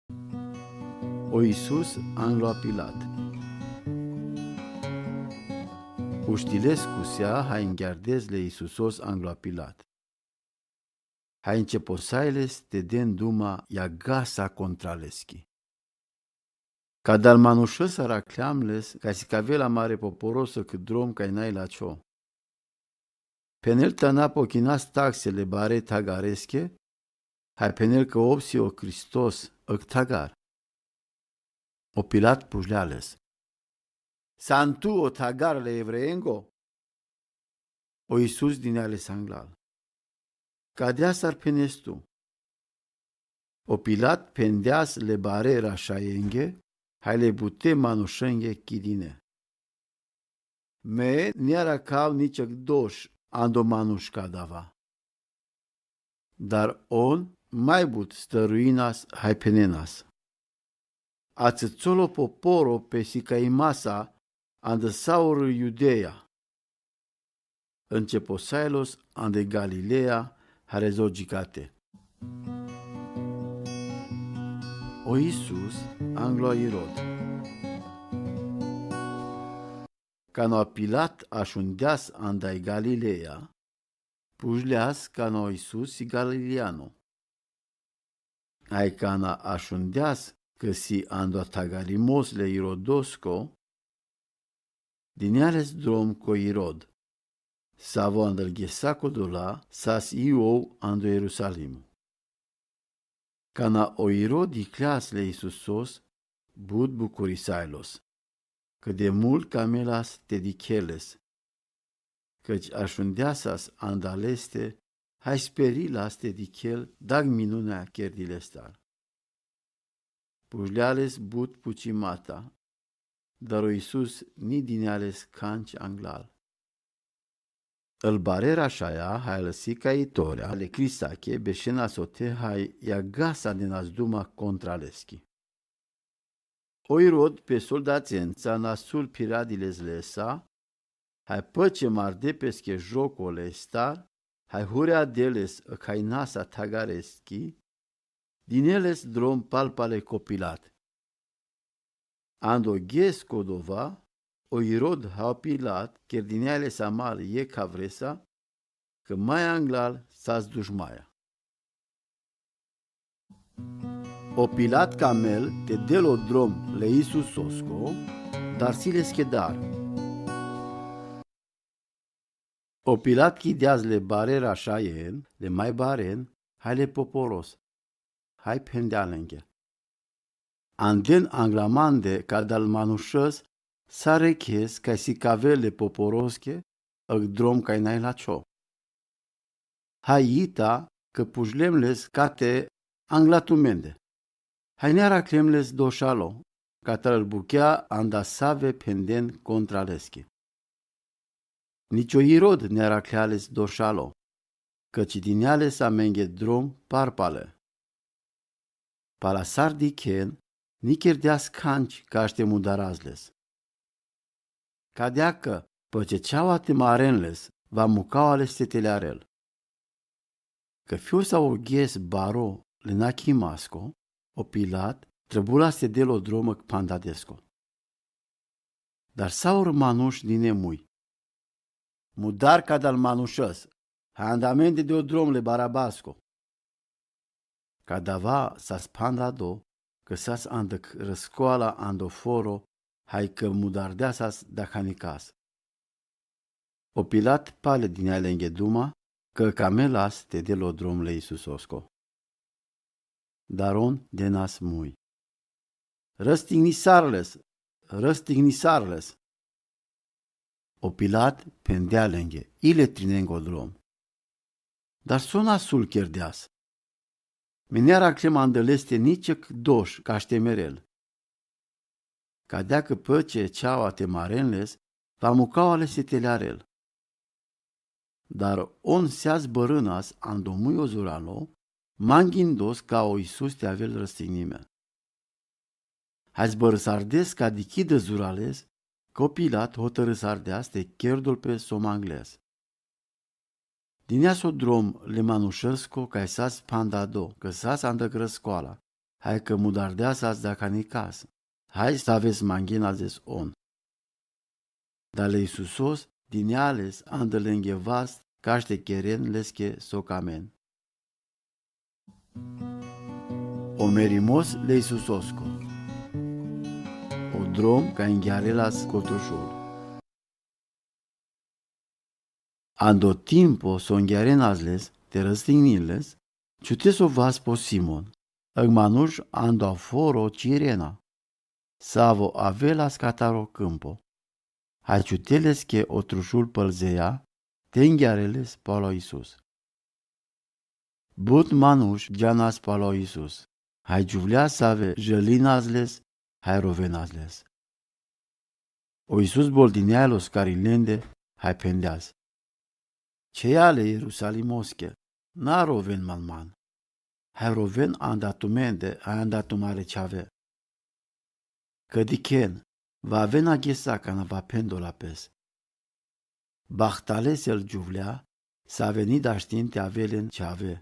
O Iisus anglo Pilat. Uștilescu sea ha ingardez le Iisusos anglo Pilat. Ha începosailes te den duma ia gasa contraleski. Ca dal manușăs aracleamles, ca si cavela mare poporosă cât drom ca n-ai la cio. Penel tana pochinas taxele bare tagaresche, hai penel că opsi o Hristos ăc tagar. O Pilat pujleales. Santu o tagar le evreengo? O Iisus din ale sanglal. Cadea s-ar penestu. O Pilat pendeas le bare rașaienge, hai le bute manușenge chidine. Me niara cau nicăc doș ando manuș cadava. Dar on mai but stăruinas hai penenas. Ațățolo poporo pe sicaimasa andă saur Iudeea. Începosailos ande Galileea harezogicate. O Iisus anglo Irod. Cano Pilat așundeas andai Galileea, pujleas cano Iisus si Galileano. Ai cana așundeas că si ando tagarimos le Irodosco, dineales drom co Irod. Savo andal ghesaco dola sas iou ando Ierusalim. Cana o Irod icleas le Iisusos, bud bucurisailos, că de mult camelas te dicheles, căci așundeasas andaleste, hai sperilas te dichel, dag minunea cherdilestar. Pujleales but pucimata, dar o Iisus ni dineales canci anglal. Îl barera șaia, hai lăsi ca itorea, le crisache, beșena sote, hai ia gasa din azduma contraleschi. O Irod pe soldațența nasul piradiles lesa, hai păce marde pesche jocole star, hai hurea deles hai nasa tagareschi, din eles drom palpale copilat. Ando ghes codova, o Irod ha Pilat, cher din ele samal e cavresa, că mai anglal s-a dușmaia. O Pilat camel te delo drom le Iisusosco, dar si le schedar. O Pilat chideaz le bare rașaien, le mai baren, hai le poporos, hai pendealenghe. Anden anglamande ca dal manușăs, s-a reches ca si cavele poporosche, ăc drom ca n-ai la cio. Hai ita că pujlemles cate anglatumende. Hai neara clemles doșalo, ca tăl buchea andasave penden contraleschi. Nici o Irod neara cleales doșalo, căci dineale s-a menghe drom parpale. Palasar dichen, nicher deas canci ca aștemu darazles. Cadea că, păce ceaua te marenles, va mucau ales tetelearel. Că fiu sau o ghes baro le nachimasco, o Pilat, trebula se delo dromă pandadesco. Dar saur manuș din emui. Mudar ca dal manușăs, ha andamente de o drom le barabasco. Cadava s-a pandado, că s-as andăc răscoala andoforo, hai că mudardea s-as dacanicas. O Pilat pale din ale îngheduma, că camelas te delo drom le Iisusosco. Daron de nas mui. Răstignisarles. O Pilat pendea lenghe, ile trinengo drom. Dar sona sul cherdeas. Meneara clemandăleste nicăc doș ca ștemerel. Cadea că păce ceaua te marenles, va mucau ale setelearel. Dar on seaz bărânas andomui o zuralo, manghindos ca o Iisus te avel răstignime. Hai zbărăsardes ca dichidă zurales, că Pilat hotărăsardeas te cherdul pe somangles. Dinea s-o drom le manușăsco ca s-as pandado, că s-as andăc răscoala, hai că mudardeasas da canicas, hai să aveți manghina zes on. Dar le Iisusos, dineales, andălenghe vast, caște cheren lesche socamen. O merimos le Iisusosco. O drom ca inghiarelas cotușul. Ando timpo so inghiarenasles, te răstigniles, ciuteso vas po Simon. Agmanuș ando aforo cirena. Savo avelas cataro câmpo. Hai ciuteles che otrușul pălzeia, te inghiareles palo Iisus. But manuș gianas palo Iisus. Hai giuvlea save jălinasles, hai rovenasles. O Iisus boldinealos carilende, hai pendeaz. Ce ale Ierusalimosche, na roven man. Hai roven andatumende, hai andatumare ceave. Că dichen, va avena ghesa cana va pendola pes. Bahtales el giuvlea, s-a venit da știinte avelen ceave.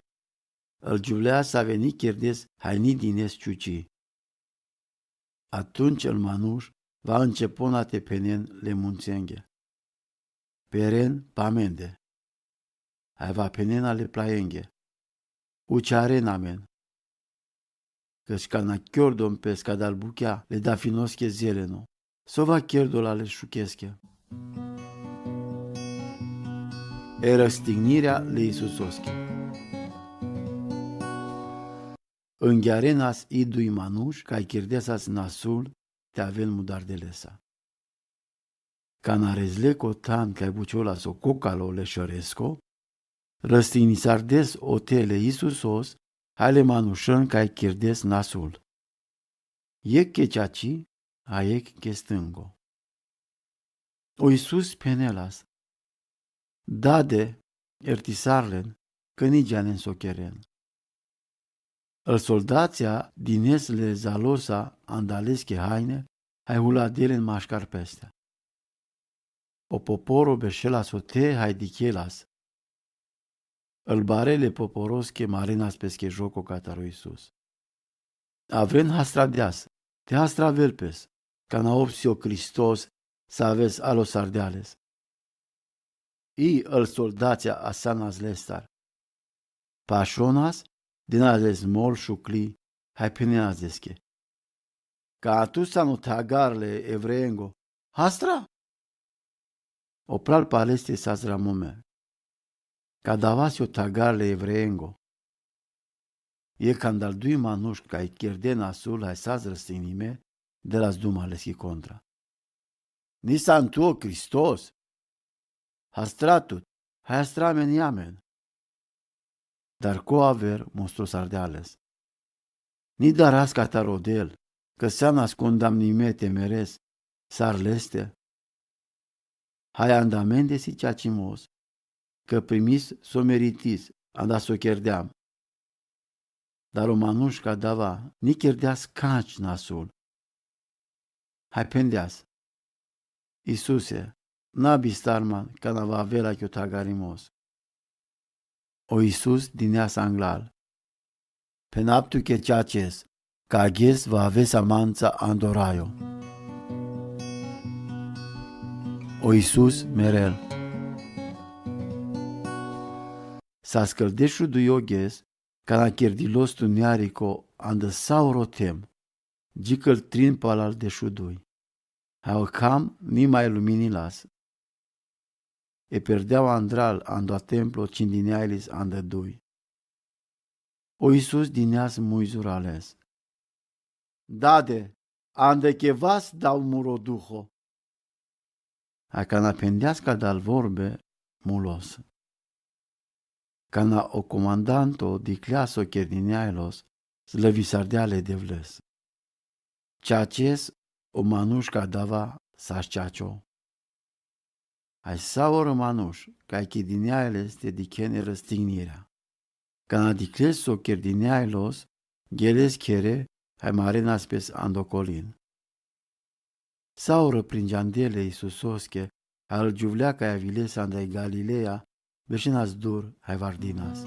El giuvlea s-a venit chirdes, hai ni dines ciuci. Atunci el manuș va începona te penen le munțenghe. Peren pamende. Hai va penena le plaenghe. Ucearen amen. Căci cana chiordom pesca dal buchea le da finosche zeleno. So va chierdola le șuchesche. E răstignirea le Iisusosche. Înghiarenas idui manuș ca chirdesas nasul te avel mudardelesa. Canarezleco tan ca buciolas o cocalo le șoresco, răstignisardes otele Iisusos, haile manușăn ca chirdes nasul. Ec che ceaci, aec che stângo. O Iisus penelas. Dade, ertisarlen, că nigeanen socheren. El soldația dinesle zalosa andalesche haine, hai huladelen mașcar peste. O poporo beșelas o te hai dichelas. El barele poporosche marenas pesche joco cataro Iisus. Avren hastradeas, te hastravelpes, cana opsio Christos să aveți alos ardeales. I el soldația asanas lestar. Pașonas, din ales mol șucli, hai peneazesche. Ca atusa nu tagarle evreengo, hastra? Opral paleste sazra mume. Ca davasio tagarle evreengo. E candal dui manuș ca i chierden asul hai sazra stinime de las dumaleski contra. Ni santuo Christos. Hastratut, hai astramen iamen. Dar co aver monstros ardeales. Ni daras catarodel, că seanas condamnime temeres, sar leste. Hai andamende si ceacimos, că primis so meritis, anda so cherdeam. Dar o manușca dava, ni cherdeas canci nasul. Hai pendeas. Iisuse, nabi starman, ca nava avela chiotagarimos. O Iisus dineas anglal. Penaptu che ceaces, ca aghes va ave samanța andoraio. O Iisus merel. Sa scăldeșu du ioges, ca na cherdilos tu nearico andă sauro tem, gicăl trin palal de șudui. Hau cam ni mai luminilas. E perdeau andral ando a templo cindineailis andă dui. O Iisus dineas muizurales. Dade, ande che vas dau muro duho. A cana pendeasca dal vorbe mulos. Cana o comandanto dicleaso cherdineailos slăvisardeale de vles. Ceaces o manușca dava sașceacio. Ai saură manuș, ca cherdineailes te dichene răstignirea. Cana dicleso cherdineailos, geles chere, hai marenas pes andocolin. Saură prin giandele Iisusosche, al giuvlea ca aviles andai Galileea, beșenas dur, hai vardinas.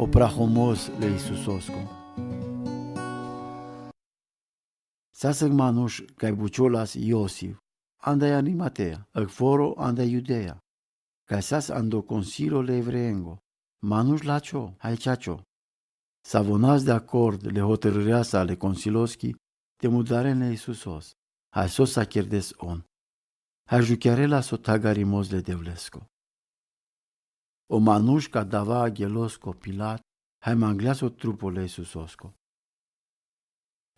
o prahomos le Isusosko. Sasag manush kai bucholas Iosif, anda ya Arimatea, foro anda Judea. Kai sas ando consilo le evreengo, manush lacho, hai chacho. Savonas de acord le hotărârea sa le consiloski, te mudare le Isusos, hai sos sacerdes on. Hai juchiarela so tagarimos le devlesko. O manush ka dava gelosko Pilat, hai mangleaso trupul le Isusosko.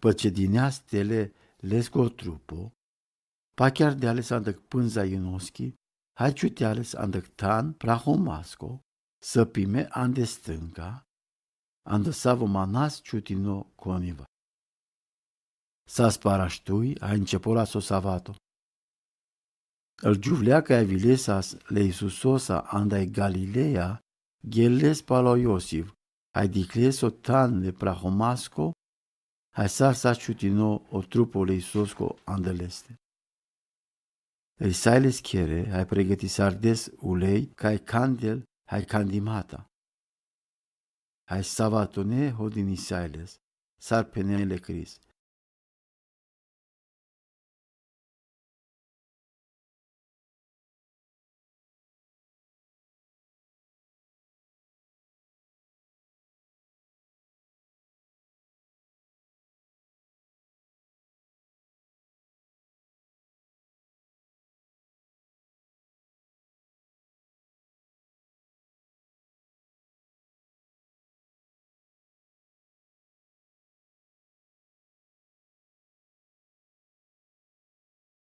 Păce dinea stele lesko trupo, pa chiar de ales andăc pânza Ionoschi, hai ciute ales andăc tan prahomasko, să pime ande stânca, andă savo manas ciutino coniva. Sas paraștui, hai începora so savato. Îl giuvlea ca evilesas le Isusosa andai Galileea, geles palo Iosif, hai dicles o tan le prahomasko, hai sa ciutino o trupo le Isusco andeleste. Risailes chiere, hai pregăti sardes ulei, cai candel, hai candimata. Hai savatone hodin Isailes, sar penele Cris,